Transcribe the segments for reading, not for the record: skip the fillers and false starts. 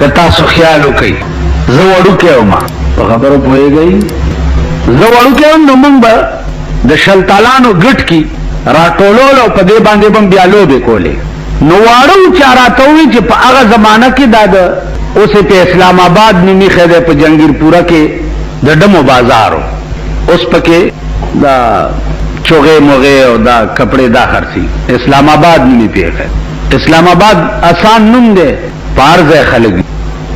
کتا سو خیال وکړي زه وړوکی وم په خبرو پوهېږئ زه وړوکی وم نو موږ به د شلتالانو ګټ کې راټولول او په دې باندې به بیا لوبې کولې نو واړه و چا راته ووایي چې په هغه زمانه کې دا د اوس په اسلام آباد نومي ښی دی په جنګیر پوره کې د ډمو بازار اوس پکې دا چوغې موغې او دا کپڑے دا خرڅي اسلام آباد نومي پیښه اسلام آباد آسان نوم دی په هر ځای خلک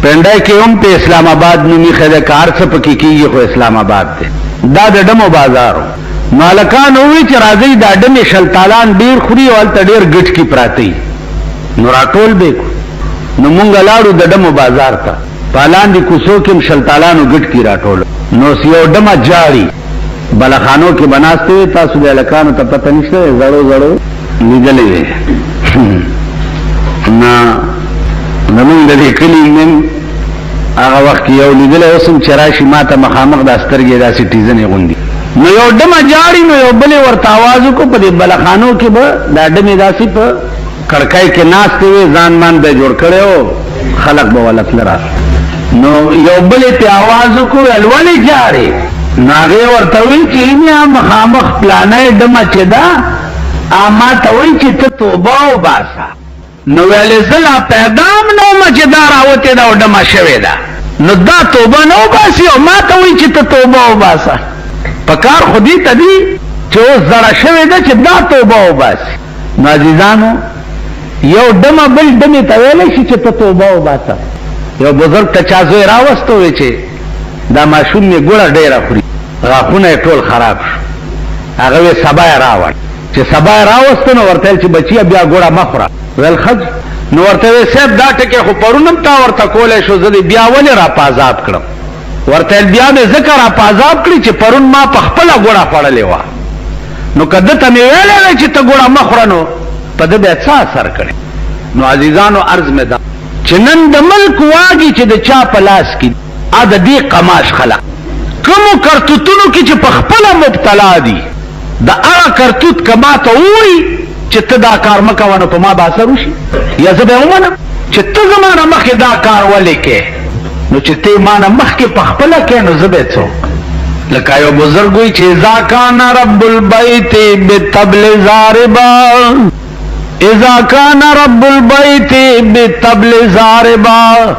پنډای کې هم په اسلام آباد نومي ښی دی کار څه پکې کېږي خو اسلام آباد دی دا د ډمو بازار مالکان ووایي چې راځئ دا ډمې شلتالان ډېر خوري او هلته ډېر ګټ کې پراته نو راټول به کو نو مونږ لاړو د ډمو بازار ته په لاندې کوڅو کې هم شلتالانو ګټ کې راټول نو یو ډمه جاري بلخانو کې بناستې وې تاسو د هلکانو ته پته نشته زړو زړو لیدلې وې نه زمونږ د دې کلي نن هغه وخت کې یو لیدلی اوس هم چې راشي ما ته مخامخ دا سترګې داسې ټیزنې غوندي نو یو ډمه جاړي نو یو بلې ورته آواز وکړو په دې بلخانو کې به دا ډمې داسې په کړکۍ کې ناستې وې ځان مان به جوړ کړی و خلک به وله تله راسه نو یو بلې پې آواز وکړو ویل ولې جاړې نو هغې ورته وایي چې اینې مخامخ پلانی ډمه چې ده ما ته وایي چې ته توبه وباسه نو ویلې زه لا پیدا هم نه ومه چې دا راوتې ده او ډمه شوې ده نو دا توبه نه وباسي او ما ته وایي چې ته توبه وباسه په کار خو دې ته دي چې اوس زړه شوې ده چې دا توبه وباسي نو عزیزانو یو ډمه بل ډمې ته ویلی شي چې ته توبه وباسه یو بزرګ ته چا زوی راوسته وی چې دا ماشوم مې ګوړه ډېره خوري غاښونه یې ټول خراب شو هغه وی سبا یې راوړ چې سبا یې راوسته نو ورته ویل چې بچیه بیا ګوړه مه خوره ویل ښه نو ورته وی صاحب دا ټکې خو پرون هم تا ورته کولی شو زه دې بیا ولې را په عذاب کړم ورته ویل بیا مې ځکه را په عذاب کړي چې پرون ما په خپله ګوړه خوړلې وه نو که ده ته مې ویلی دی چې ته ګوړه مه خوره نو په ده بیا څه اثر کړی نو عزیزانو عرض مې دا چې نن د ملک واګي چې د چا په لاس کې د دې قماش خلق کومو کرتوتونو کې چې په خپله مبتلا دي د هغه کرتوت که ما ته ووایي چې ته دا کار مه کوه نو په ما به اثر وشي یا زه به یې ومنم چې ته زما نه مخکې دا کار ولې کې نو چې ته ما نه مخکې په خپله کې نو زه به یې څوک لکه یو بزرګ وایي چې اذا کان رب البیت بطبل ضاربا اذا کان رب البیت بطبل ضاربا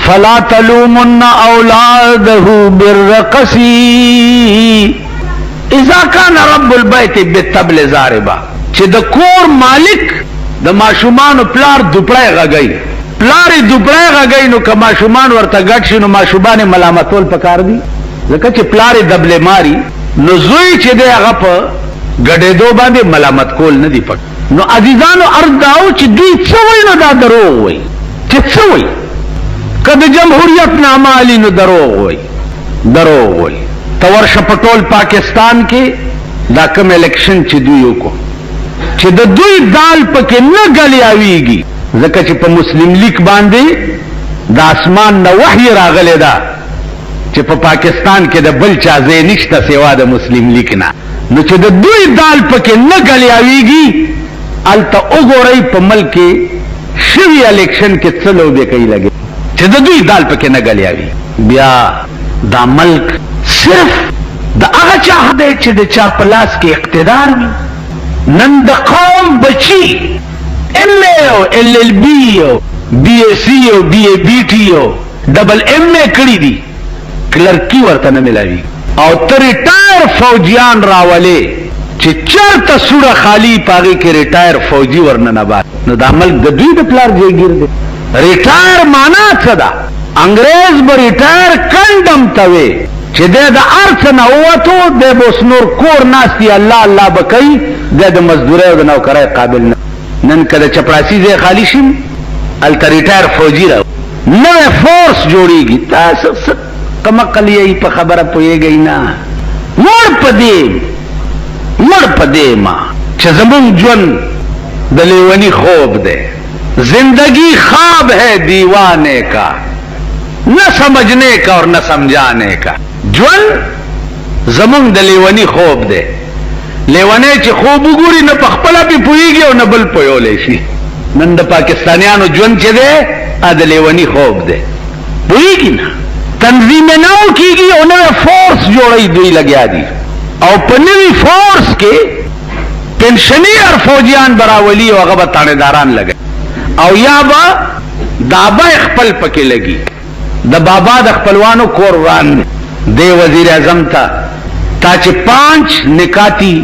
فلا تلومن اولاده بالرقص اذا کان رب البیت بطبل ضاربا چې د کور مالک د ماشومانو پلار دوپړی غږی پلار یې دوپړی غږی نو که ماشومان ورته ګډ شي نو ماشومان یې ملامتول پکار دي ځکه چې پلار یې دبلې ماري نو زوی چې دی هغه په ګډېدو باندې ملامت کول نه دي پک نو عزیزانو عرض داو چې دوی څه وایي نو دا دروغ وایي چې څه وایي که د جمهوریت نامه علي نو دروغ وایي دروغ وایي ته ورشه په ټول پاکستان کې دا کوم الیکشن چې دوی وکړو چې د دوی دال پکې نه ګلیاویږي ځکه چې په مسلم لیگ باندې د اسمان نه وحی راغلی ده چې په پاکستان کې د بل چا ځای نشته سوا د مسلم لیگ نه نو چې د دوی دال پکې نه ګلیاویږي هلته وګورئ په ملک کې شوي الیکشن کې څه لوبې کوي لګي چې د دوی دال پکې نه ګلیاوي بیا دا ملک صرف د هغه چا دی چې د چا په لاس کې اقتدار وي نن د قوم بچي MA او LLB او BSc او BABT او ډبل MA کړي دي کلرکی ورته نه ملاوي او ته ریټایر فوجیان راولې چې چرته سوړه خالی پاغې کې ریټایر فوجي ورننه باد نو دا ملک د دوی د پلار جایګیر دی ریټایر معنا څه ده انګریز به ریټایر کنډم ته وي چې دی د هر څه نه ووتو دی به اوس نور کور ناست دي الله الله به کوي دی د مزدورۍ او د نوکرۍ قابل نه نن که د چپړاسي ځای خالي شي هلته ریټایر فوجي را نوی فورس جوړېږي تاسو څه کم عقل یې په خبره پوهېږئ نه مړ په دې ما چې زمونږ ژوند د لیونی خوب دی زندگی خواب ہے دیوانے کا نہ سمجھنے کا اور نہ سمجھانے کا ژوند زمونږ د لیونی خوب دی لیونی چې خوب وګوري نه په خپله پې پوهېږي او نه بل پوهولی شي نن د پاکستانیانو ژوند چې دی د لیونی خوب دی پوهېږي نه تنظیم نو کېږي او نوی فورس جوړوي دوی لګیا دي او په نوي فورس کې پنشنیر فوجیان براولي او هغه به تانیداران لګي او یا به دابه خپل پکې لګي د بابا د خپلوانو کور وران دی وزیر اعظم تا چې 5 نکاتی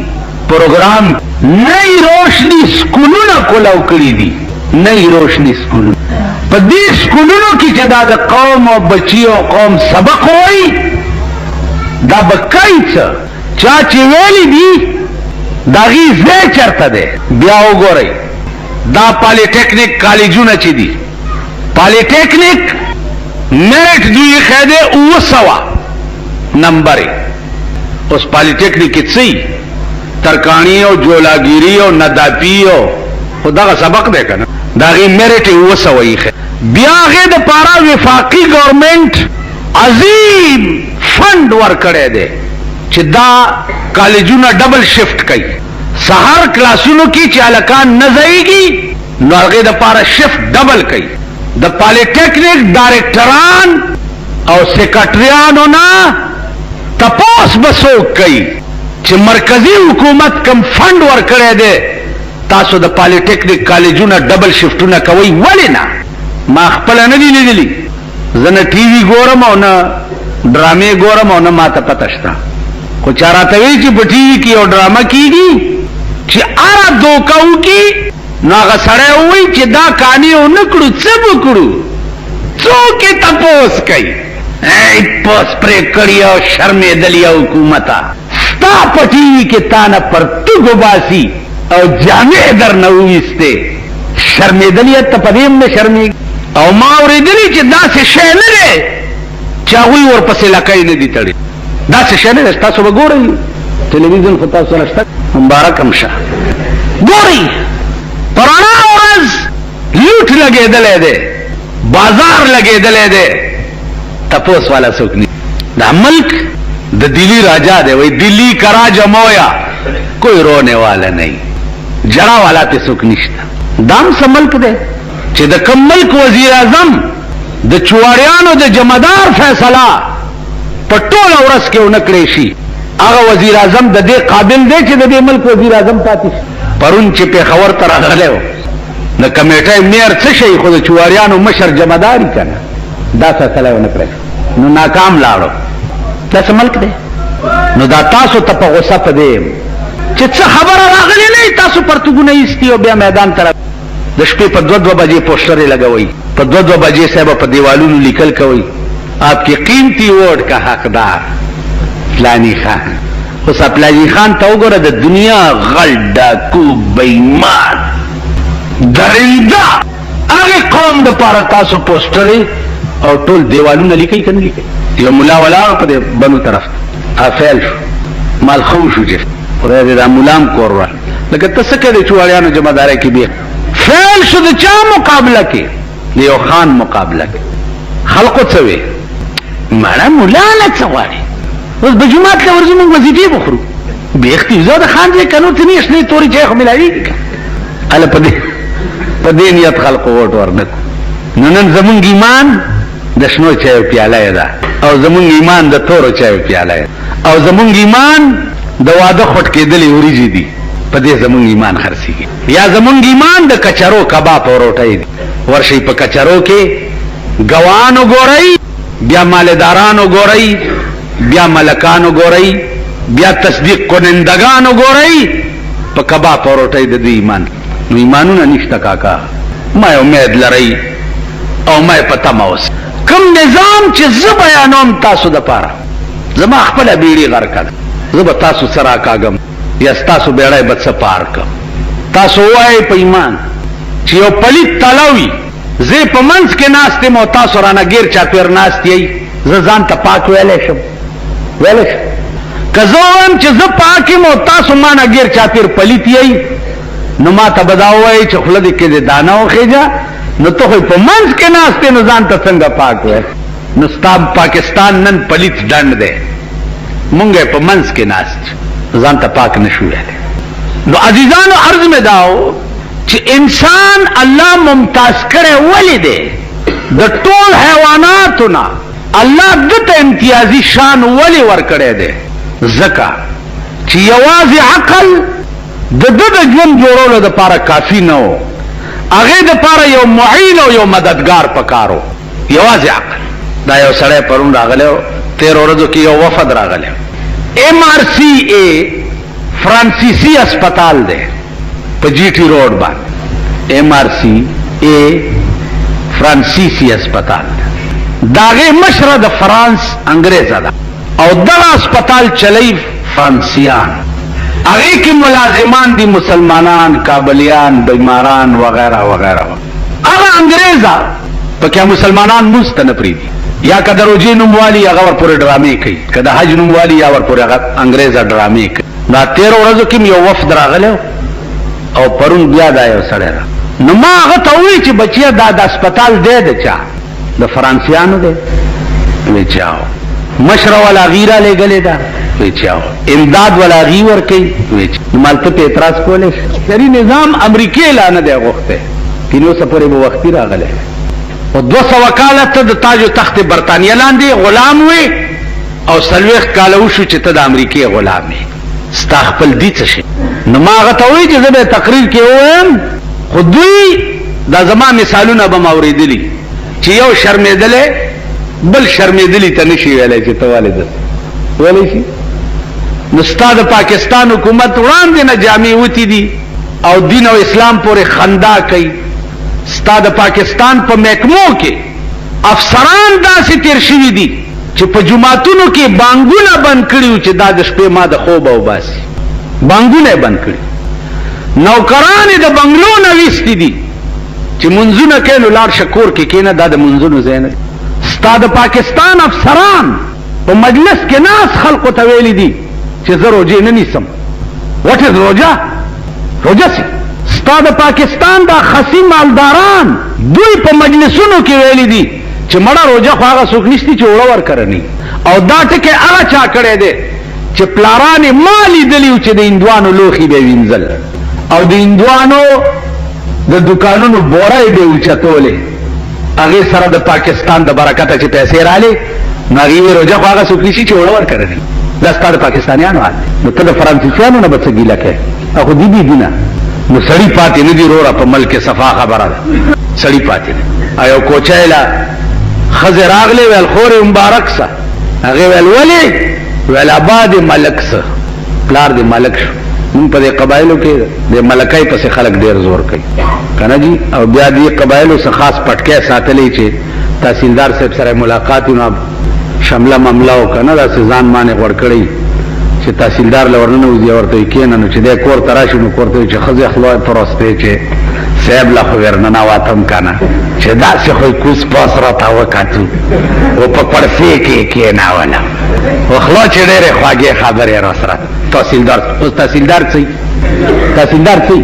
پروگرام نئی روشنی سکولونه کولاو کړی دي نئی روشنی سکولونه په دې سکولونو کې چې دا د قوم او بچیو قوم سبق وایي دا بکای څه چا چې ویلي دي داغي ځای چرته دی بیا وګورئ دا پالیټیکنیک کالجونه چې دي پالیټیکنیک میرټ دوی خیده 900 نمبر اوس پالیټیکنیک کې څه ترکانی او جولاگیری او نداپی او خدا سبق دے کنه داغي میرټ 900 بیا غي د پارا وفاقی گورنمنٹ عظیم فند ور کړی دی چې دا کالجونه ډبل شفت کوي سحر کلاسونو کې چې الکان نه ځایږي نو هغه د پارا شفت ډبل کوي د پالیټیکنیک ډایرکټران او سیکریټریانو نه تپوس بسو کوي چې مرکزی حکومت کم فند ور کړی دی تاسو د پالیټیکنیک کالجونه ډبل شفټونه کوي ولې نه ما خپل نه دی لیدلی زنه ټي وي ګورم او نه ډرامې ګورم او نه ماته پته شته خو چاراته وی چې په ټي وي کې یو ډراما کیږي چې اره دوکاو کې نو هغه سړی وایي چې دا کانی او نکړو څه وکړو څوک یې تپوس کوي ای پوس پرې کړی او شرمېدلی حکومته ستا په ټي وي کې تا نه پرتوګ باسي او جامع در نه وویسته شرمېدلی ته په دې هم نه شرمېږي او ما اورېدلی چې داسې شی نه دی چې هغوی ورپسې لکۍ نه دي تړي داسې شی نه دی تاسو به ګورئ ټلویزیون خو تاسو سره شته مبارک هم شه ګورئ په رڼا ورځ لوټ لګېدلی دی بازار لګېدلی دی تپوس والا څوک نه دا ملک د دلی راجا دی وای دلی کا راجا مویا کوئی رونے والا نہیں جڑا والا ته څوک نشته دام سم ملک دی چې د کم ملک وزیر اعظم د چواریانو د جمعدار فیصله په ټوله ورځ کې ونکړې شي هغه وزیر اعظم د دې قابل دی چې د دې ملک وزیر اعظم پاتې شي پرون چې پېښور ته راغلی و د کمیټۍ میر څه شي خو د چواریانو مشر جمعداري کنه دا فیصله ونکړې نو ناکام لاړو دا څه ملک دی نو دا تاسو ته په غوسه پدې چې څه خبره راغلی نه تاسو پرتګونه ایستي او بیا میدان ته د شپې په 2 بجې پوسټر لګوي په 2 بجې صاحب په دیوالونو لیکل کوي آپ کی قیمتی ووٹ کا حقدار فلانی خان خو سپلانی خان ته وګوره د دنیا غل ډاکو بېمان درنده هغه قوم د پاره تاسو پوسټر او ټول دیوالونه لیکي کنه لیکي یو مولا ولا په بنو طرف افعل شو مال خو شو چې خدای دې مولام کور لکه تاسو کې د چوالیانو جمعداري کې به فعل شو د چا مقابله کې یو خان مقابله کې خلقو څه وي مړه مولا نه څه وایي اوس د جمعات له ورځې موږ وظیفه بخورو به اختیار د خان دې کنو ته نشته توري چې خو ملایي اله په دې نیت خلقو وټ ورنک نن زمونږ ایمان د شنو چای پیاله ده او زمونږ ایمان د تورو چای پیاله او زمونږ ایمان د واده خټ کېدلې وریجې دي په دې زمونږ ایمان خرسيږي یا زمونږ ایمان د کچرو کباب او روټۍ دي ورشي په کچرو کې ګوانو ګورئ بیا مالدارانو ګورئ بیا ملکانو ګورئ بیا تصدیق کنندگانو ګورئ په کباب او روټۍ د دې ایمان نو ایمانونه نشته کاکا ما امید لرئ او ما پتا موس کم نظام چې ز بیانوم تاسو د پاره زما خپل بیړي غر کړه زه تاسو سره کاګم یا تاسو بیړای بد څه پار ک تاسو وای په ایمان چې یو پلیت تلاوي زه په منځ کې ناشته مو تاسو رانه غیر چا پیر ناشتي زه ځان ته پاک ویلې شم کزوم چې زه پاکي مو تاسو ما نه غیر چا پیر پلیت یې نو ما ته بداوي چې خلد کې دانه او خېجا نو ته په منځ کې ناشته نو ځان ته څنګه پاک وې نو ستاب پاکستان نن پلیت ډند ده مونږه په منځ کې ناشت ځان ته پاک نشو ویل نو عزیزانو عرض مې داو چې انسان الله ممتاز کړي ولې دی د ټول حیواناتو نه الله دته امتیازي شان ولې ورکړی دی ځکه چې یوازې عقل د ژوند جوړولو دپاره کافي نه و هغې دپاره یو معین او یو مددگار پکارو یوازې عقل دا یو سړی پرون راغلی و 13 ورځو کې یو وفد راغلی MRCA فرانسیسی اسپتال دی په GT روډ باندې MRCA فرانسیسی اسپتال داغه مشره د فرانس انګریزه ده او دغه اسپتال چلی فرانسیان هغه کې ملازمان دي مسلمانان کابلیان بیماران وغیرہ وغیرہ هغه انګریزه پکې مسلمانان مستنه پریدي یا کده روجي نوموالي هغه ورپورې ډرامې کوي کده حج نوموالي یا ورپورې هغه انګریزه ډرامې کوي دا 13 ورځو کې یو وفد راغلی او پرون بیا دا یو سړی را نو ما هغه ته وویل چې بچیا دا د اسپتال دی د چا د فرانسیانو دی وی چاو مشره والا غیره لګلې ده وی چاو امداد والا غی ور کوي وی مالته په اعتراض کولې شری نظام امریکای اعلان دی غوښته کینو سفرې به وختي راغله او 200 کاله ته د تاج او تخت برتانیې لاندې غلام وي او سلوخ کاله وشو چې ته د امریکای غلام وي ستا خپل دي څه شي نو ما هغه ته وایي چې زه به تقریر کې وایم خو دوی دا زما مثالونه به ما اورېدلي چې یو شرمېدلی بل شرمېدلي ته نشي ویلی چې ته ولې داسې ویلی شي نو ستا د پاکستان حکومت وړاندې نه جامې وتې دي او دین او اسلام پورې خندا کوي ستا د پاکستان په محکمو کې افسران داسې تیر شوي دي چې په جماعتونو کې بانګونه بند کړي چې دا د شپې ما د خوب او باسي بانګونه بند کړي نوکران د بنگلو نه ویستي دي چې منځونه کوي نو لاړ شکور کې کېنه دا د منځونو ځای نه ستا د پاکستان افسران په مجلس کې ناس خلقو ته ویلي دي چې زه روجې نه نیسم واټ از روجه روجه سي ستا د پاکستان دا خسی مالداران دوی په مجلسونو کې ویلي دي چې مړه روجه خو هغه څوک نشتی چې وړه ورکړنی او دا ټکی هغه چا کړی دی چې پلارانې ما لیدلي و چې د هندوانو لوښي به وینځل او د هندوانو د دکانونو بورای به اوچتولې هغې سره د پاکستان د برکته چې پیسې رالې نو هغې وې روجه خو هغه څوک نشي چې وړه ورکړنی دا ستا د پاکستانیانو حال نو ته د فرانسیسیانو نه به څه ګیله کوې خو دي دي نه نو سړی پاتې نه دي روره په ملک صفا خبره ده سړی پاتې نه ایو کوچی له ښځې راغلې ویل خورې مبارک سه هغې ویل ولې ویل ابا دې ملک سه پلار دې ملک شو مونږ په دې قبایلو کې د ملکۍ پسې خلک ډېر زور کوي که نه جي او بیا دې قبایلو څه خاص پټکی ساتلی چې تحصیلدار صاحب سره ملاقات نو شمله ممله و که نه داسې ځان مانې غوړ کړی چې تحصیلدار له ورننه وځي ورته وایي کښېنه نو چې دی کور ته راشي نو کور ته وایي چې ښځې خدای پرستې چې صاحب له خو ورننه واتم که نه چې داسې خو کوس پاس راته وکتو و په پړسې کې کېنولم و خلا چې ډېرې خواږې خبرې راسره تحصیلدار اوس تحصیلدار څه تحصیلدار څه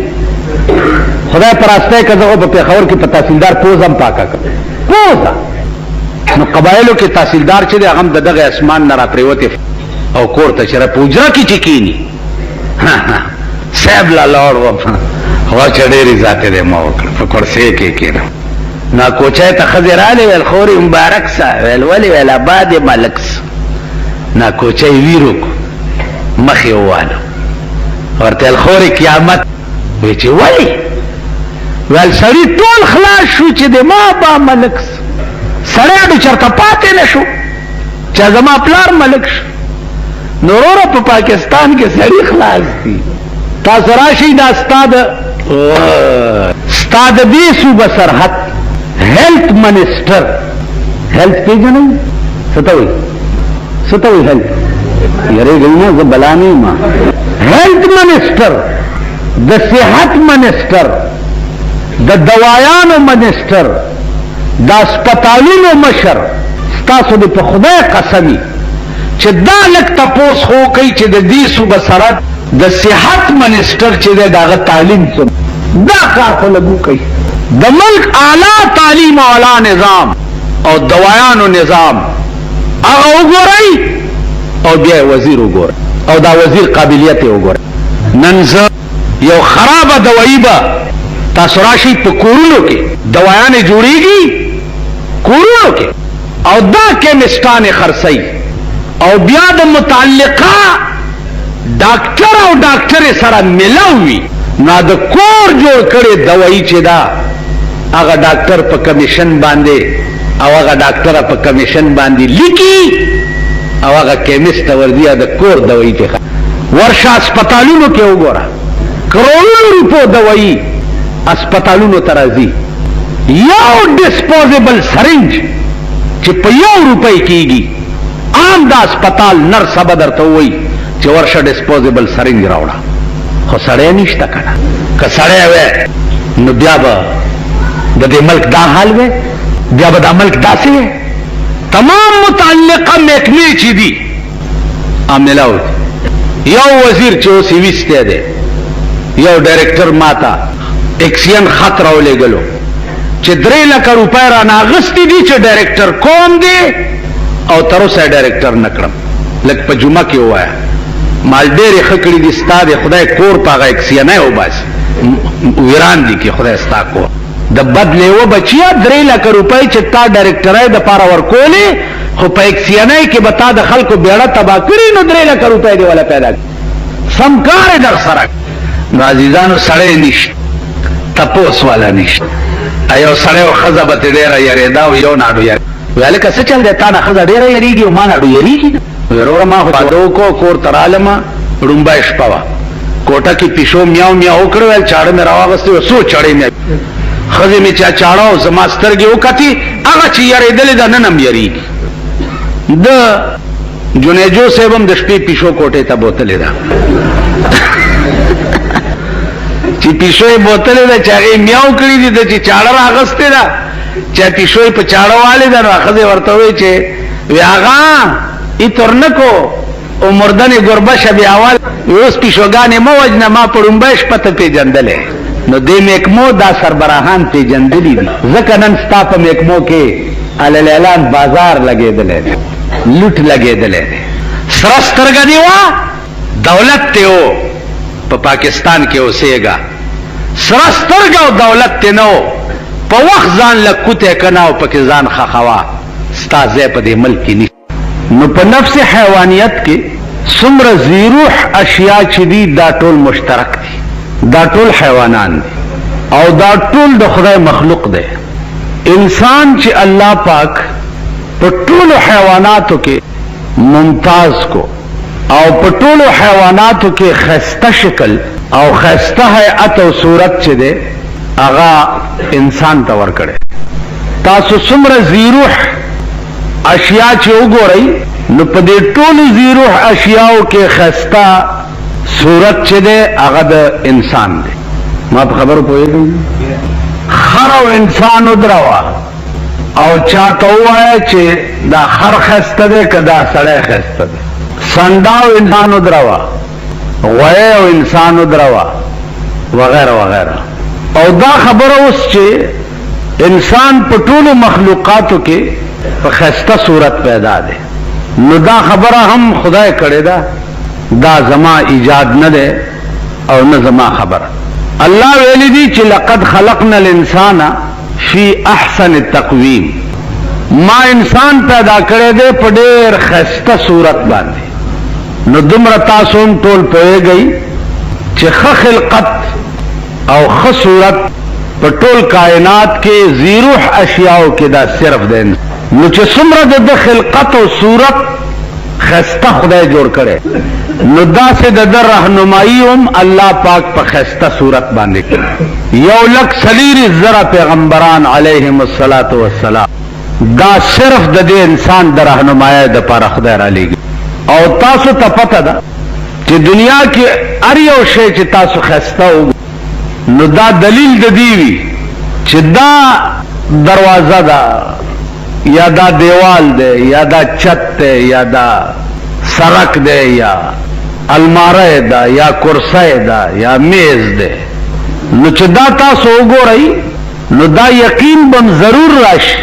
خدای په راستی که زه خو په پېښور کې په تحصیلدار پوزم پاکه کړم پوزه نو قبایلو کې تحصیلدار چې دی هغه هم د دغه اسمان نه راپرېوتې او کور ته چې را په حجره کې چې کښېني صاحب لا لاړ وم خوا چې ډېرې ذاتې دی ما وکړه په کرسۍ کې کښېنم نو کوچی ته ښځې رالې ویل خورې مبارک سه ویل ولې ویل ابا دې ملک سه نا کوچی ویر وکړو مخ یې ووالو ورته ویل خورې قیامت وی چې ولې ویل سړي ټول خلاص شو چې د ما ابا ملک سه سړی به چېرته پاتې نه شو چې زما پلار ملک شو نو وروره په پاکستان کې سړي خلاص دي تاسو راشئ دا ستا د دې صوبه سرحد هیلث منسټر هیلث پېژنئ څه ته وایي څه ته وایي هیلث یارېږئ نه زه بلا نه یم هیلث منسټر د صحت منسټر د دوایانو منسټر د اسپتالونو مشر ستاسو د په خدای قسمي چې دا لږ تپوس خو کوي چې د دې صوبه سرحد د صحت منسټر چې دی د هغه تعلیم څه دا کار خو لږ وکوي د ملک اعلی تعلیم او اعلی نظام او دوایانو نظام هغه وګورئ او بیا وزیر وګورئ او دا وزیر قابلیت یې وګورئ نن زه یو خرابه دوایي به تاسو راشي په کورونو کې دوايانې جوړيږي کورونو کې او دا کیمستانې خرڅي او بیا د متعلقه ډاکټر او ډاکټر سره ملاوي نو د کور جوړ کړي دوايي چې دا هغه ډاکټر په کمیشن باندې او هغه ډاکټر په کمیشن باندې لیکي او هغه کیمست ورځي د کور دوايي ته ورشه هسپتالونو کې وګوره کروڑونو روپو دوايي هسپتالونو ته راځي یو ډسپوزیبل سرنج چې په 1 روپۍ کېږي عام د هسپتال نرس به درته وایي چې ورشه ډسپوزیبل سرنج راوړه خو سړی نشته که نه که سړی وی نو بیا به د دې ملک دا حال وی بیا به دا ملک داسې وی تمام متعلقه محکمې چې دي عاملاو یو وزیر چې اوس یې ویستی دی یو ډایرکټر ماته اکسین خط راولېږلو چې 3 لکه روپۍ رانه اخیستې دي چې ډایرکټر کوم دی او تر اوسه یې ډایرکټر نه کړم لږ په جمعه کې ووایه مال ډېرې ښه کړي دي ستا د خدای کور په هغه اکسینی وباسي ویران دي کې خدای ستا کور د بد لیوه بچیا 3 لکه روپۍ چې تا ډایرکټرۍ دپاره ورکولې خو په اکسینی کې به تا د خلکو بیړه تباه کړي نو 3 لکه روپۍ دې ولا پیدا کړي سم کار یې در سره نو عزیزانو سړی نشته تپوس والا نشته یو سړی او ښځه به ترې ډېره یارېده او یو ناډو یارېده وی هلکه څه چل دی تا نه ښځه ډېره یارېږي او ما ناډو یارېږي وروره ما خو واده وکړو کور ته رالمه ړومبی شپه وه کوټه کې پیشو میاو میاو وکړ ویل چاړه مې راواغستې وه څو چړې مې ښځې مې چا چاړه او زما سترګې وکتې هغه چې یارېدلې ده نن هم یارېږي د جنیجو صاحب هم د شپې پیشو کوټې ته بوتلې ده چې پیشو یې بوتلې ده چې هغې میاو کړي دي ده چې چاړه راغستې ده چې پیشو یې په چاړه والې ده نو ښځې ورته وایي چې وی هغه ای ترنکو او مردن گربه بی اول اوس پیشوګانې مه وجنه ما په ړومبی شپه ته پېژندلی نو دې محکمو دا سربراهان پېژندلي دي ځکه نن ستا په محکمو کې اللیلان بازار لګېدلی دی لوټ لګېدلی دی سره سترګه دې وه دولت ته و په پاکستان کې اوسېږه سره سترګه او دولت ته نه و په وخت ځان لږ کوتی که نه او پکې ځان خښوه ستا ځای په دې ملک کې نشته نو په نفس حیوانیت کې څومره ذیروح اشیاء چې دي دا ټول مشترک دي دا ټول حیوانان دي او دا ټول د خدای مخلوق دی انسان چې الله پاک په ټولو حیواناتو کې ممتاز کو او په ټولو حیواناتو کې خسته شکل او خسته هیئت او صورت چې دی هغه انسان ته ورکړی تاسو څومره ذیروح اشیاء چې وګورئ نو په دې ټولو ذیروح اشیاءو کې خسته صورت چې دی هغه د انسان دی ما په خبرو پوهېږم خر او انسان ودروه او چاته ووایه چې دا خر خسته دی که دا سړی خسته دی سنډه او انسان ودروه غوی او انسان ودروه وغیره وغیره او دا خبره اوس چې انسان په ټولو مخلوقاتو کې په خسته صورت پیدا دی نو دا خبره هم خدای کړې ده دا زما ایجاد نه ده او نه زما خبره الله ویلی دی چې لقد خلقنا الانسان فی احسن التقویم ما انسان پیدا کړی دی په ډېر خسته صورت باندې نو دومره تاسو هم ټول پوهېږئ چې ښه خلقت او ښه صورت په ټول کائنات کې ذیروح اشیاءو کې دا صرف دی نو چې څومره د خلقت او صورت خسته خدای جوړ کړي نو داسې د رهنمایي هم الله پاک په خسته صورت باندې کړي 1,40,000 پیغمبران علیهم الصلاۃ والسلام دا صرف د دې انسان د رهنمایي د پاره خدای را لېږي او تاسو ته پته ده چې دنیا کې هر یو شی چې تاسو خسته و نو دا دلیل د دې وي چې دا دروازه ده یا دا دیوال ده یا دا چت ده یا دا سرک ده یا الماره ده یا کرسی ده یا میز ده نو چې دا تاسو وګورئ نو دا یقین بم ضرور راشي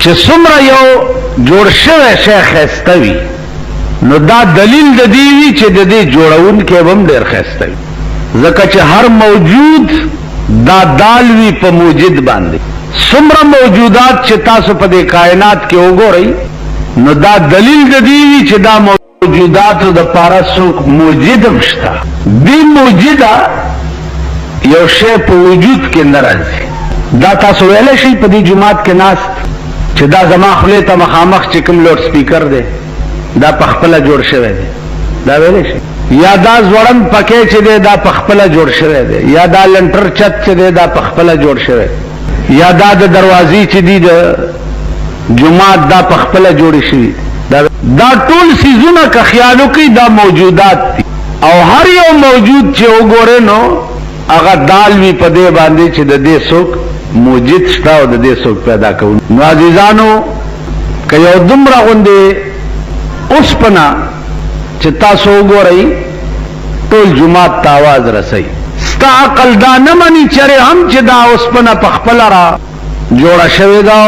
چې څومره یو جوړ شوی شی ښایسته وي نو دا دلیل د دې وي چې د دې جوړونکی به هم ډېر ښایسته وي ځکه چې هر موجود دا دالوی په موجد باندې څومره موجودات چې تاسو په دې کائنات کې وګورئ نو دا دلیل د دې وی چې دا موجوداتو د پاره څوک موجد مشته دی موجوده یو شی په وجود کې ناراضي دا تاسو ویل شي په دې جماعت کې ناس چې دا زما خپل ته مخامخ چې کوم لوډ سپیکر دی دا په خپل جوړ شوی دی دا ویل شي یا دا زوړن پکې چې دی دا په خپل جوړ شوی دی یا دا لنټر چت چې دی دا په خپل جوړ شوی یا دا د دروازې چې دی د جماعت دا په خپل جوړ شوی دا ټول سيزونه که خیالو کې دا موجودات دي او هر یو موجود چې وګورئ نو هغه دالوی په دې باندې چې د دې څوک موجود شته او د دې څوک پیدا کوي نو عزیزانو که یو دومره غوندې اوسپنه چې تاسو وګورئ ټول جماعت ته आवाज رسي ستا عقل دا نه مني چې هم چې دا اوسپنه په خپل را جوړه شوې ده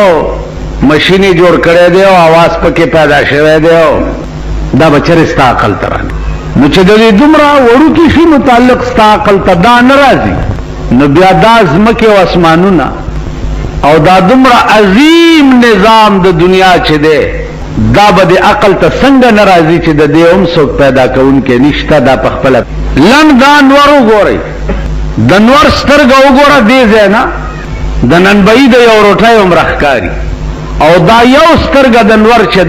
مشینی جوړ کړی دی او आवाज پکې پیدا شوی دی دا بچره ستا عقل ترانه نو چې د دې دومره وړوکی شي متعلق ستا عقل ته دا ناراضي نو بیا دا ځمکه او اسمانونه او دا دومره عظیم نظام د دنیا چې دی دا به د عقل ته څنګه ناراضي چې د دې هم څوک پیدا کوونکی نشته دا په خپل لنګ دا نور وګورئ د نور سترګه وګوره دې ځای نه د ننبعي د یو روټۍ عمر ښکاري او دا یو سترګه د نور چې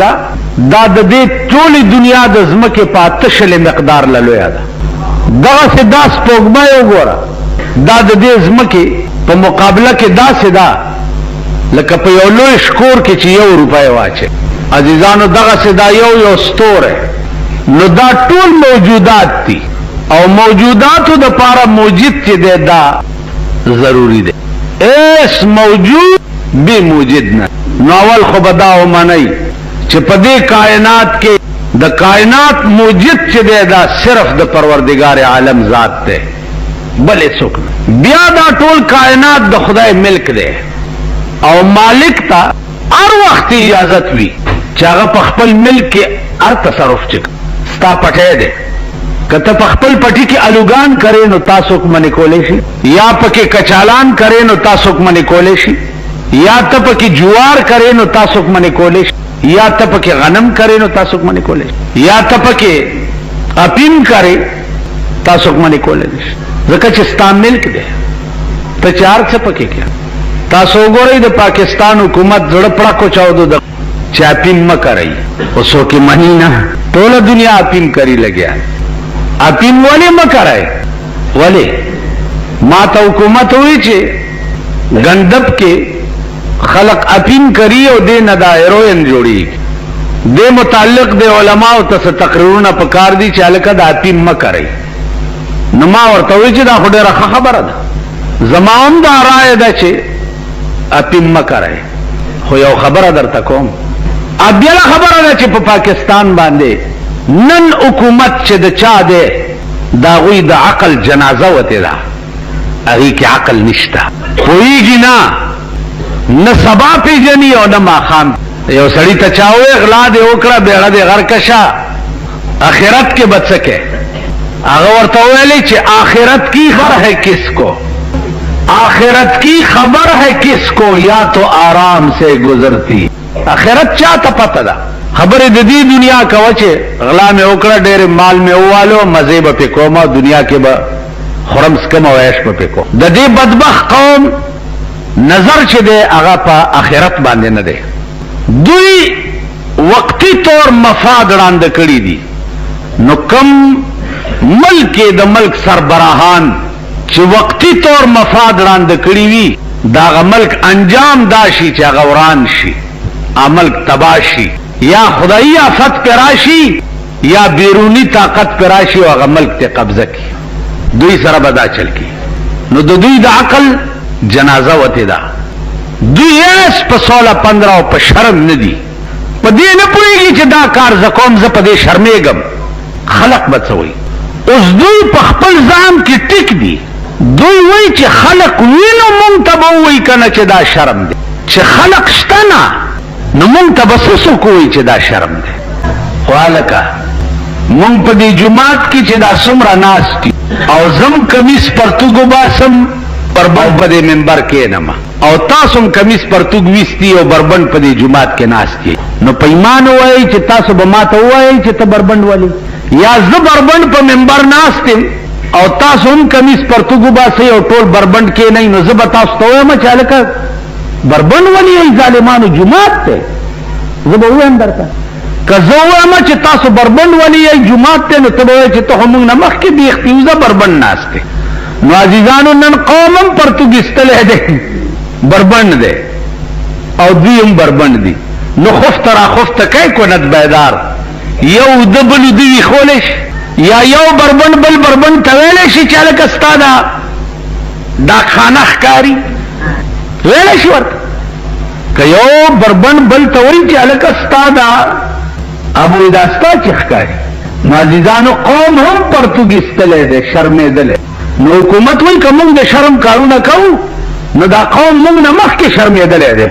دا د دې ټولې دنیا د ځمکې په 8 مقدار لویه ده دغسې دا سپوږمۍ وګوره دا د دې ځمکې په مقابله کې داسې ده لکه په یو لوی شکور کې چې 1 روپۍ واچي عزیزانو دغسې دا یو ستوری نو دا ټول موجودات دي او موجوداتو د پاره موجود چې دی دا ضروری دی ایس موجود بے موجود نه نو اول خو به دا ومنئ چې په دې کائنات کې د کائنات موجود چې دی دا صرف د پروردگار عالم ذات دی بلې څوک بیا دا ټول کائنات د خدای ملک دی او مالک ته هر وخت اجازت وي چې هغه په خپل ملک کې هر تصرف چک ستا پټی دی که ته په خپل پټي کې الوګان کرې نو تاسو منې کولی شي یا پکې کچالان کرې نو تاسو منې کولی شي یا ته پکې جوار کرې نو تاسو منې کولی شي یا ته پکې غنم کرې نو تاسو منې کولی شي یا ته پکې اپین کرې تاسو منې کولی شي ځکه چې ستا ملک دی ته چار څه پکې کې تاسو وګورئ د پاکستان حکومت زړه پړکو چاودو د چې اپین مه کرئ خو څوک یې مني نه ټوله دنیا اپین کری لګیا اپین ولې مه کرئ ولې ما ته حکومت وی چې ګندب کې خلق اپین کری او دې نه دا هیروین جوړي دې متعلق د علماو ته تقریرونه پکار دي چې الکه دا اپین مه کرئ نو ما ورته وی چې دا خو ډېره خبره ده زما هم دا رایه ده چې اپین مه کرئ خو یو خبره درته کوم بیا خبره ده چې په پاکستان باندې نن حکومت چې د چا دی دا غوی د عقل جنازه وته ده هغې کې عقل نشته پوهېږي نه سبا پیژني او نه ماښام یو سړي ته چا ووی غلا دې وکړه بیړه دې غر کشه آخرت کې به څه کې هغه ورته ویلی چې آخرت کی خبر ہے کس کو آخرت کی خبر ہے کس کو یا تو آرام سے گزرتی آخرت چاته پته ده خبرې د دې دنیا کوه چې غلا مې وکړه ډېر مال مې ووالو مزې به پې کوم دنیا کې به خورم سکم او عیش به پې کوم د دې بدبخت قوم نظر چې دی هغه په آخرت باندې نه دی دوی وقتی طور مفاد ړانده کړي دي نو کم ملک د ملک سربراهان چې وقتی طور مفاد ړانده کړي وي دا هغه ملک انجام دا شي چې هغه وران شي ملک تباه شي یا خدایی آفت پر راشي یا بیرونی طاقت پر راشي او هغه ملک ته قبضه کی دوی سره به دا چل کی نو د دوی د عقل جنازه وته ده دوی یې په 16-15 او په شرم نه دي په دې نه پوهېږي چې دا کار زه کوم زه په دې شرمېږم خلق به څه وایي اوس دوی په خپل ځان کې ټیک دي دوی وایي چې خلق وینو مونږ ته به ووایي که نه چې دا شرم دی چې خلق شته نه نو مونږ ته به څه څوک وایي چې دا شرم دی خو هلکه مونږ په دې جومات کې چې دا څومره ناست دي او زم کمیس پرتوګو باسم بربند په دې منبر کې نما او تاسو کمیس پرتګ ویستی او بربند په دې جمعات کې ناشتي نو په ایمان وایي چې تاسو به ماته وایي چې ته بربند ولی یا زه بربند په منبر ناشتم او تاسو هم کمیس پرتګ وباسي او ټول بربند کې نه نو زه به تاسو ته وایم چې الکه بربند ولی ای ظالمانو جمعات ته زه به وایم درته که زه وایم چې تاسو بربند ولی ای جمعات ته نو ته به وایې چې ته موږ نه مخکې بیختي وو زه بربند ناشته نو عزیزانو نن قومم پرتګ ایستلی دی بربند دی او دوی هم بربند دي نو خفت را خفت کوي کونت بیدار یو د بل دوی خولش یا یو بربند بل بربند تویلی شي چې هلکه ستا دا خانه ښکاري ویلی شي ورته که یو بربند بل ته وایي چې هلکه ستا دا ابوی دا ستا چې ښکاري نو عزیزانو قوم هم پرتګ ایستلی دی شرمېدلی نو حکومت وایي که موږ د شرم کارونه کوو نو دا قوم موږ نه مخکې شرمېدلی دی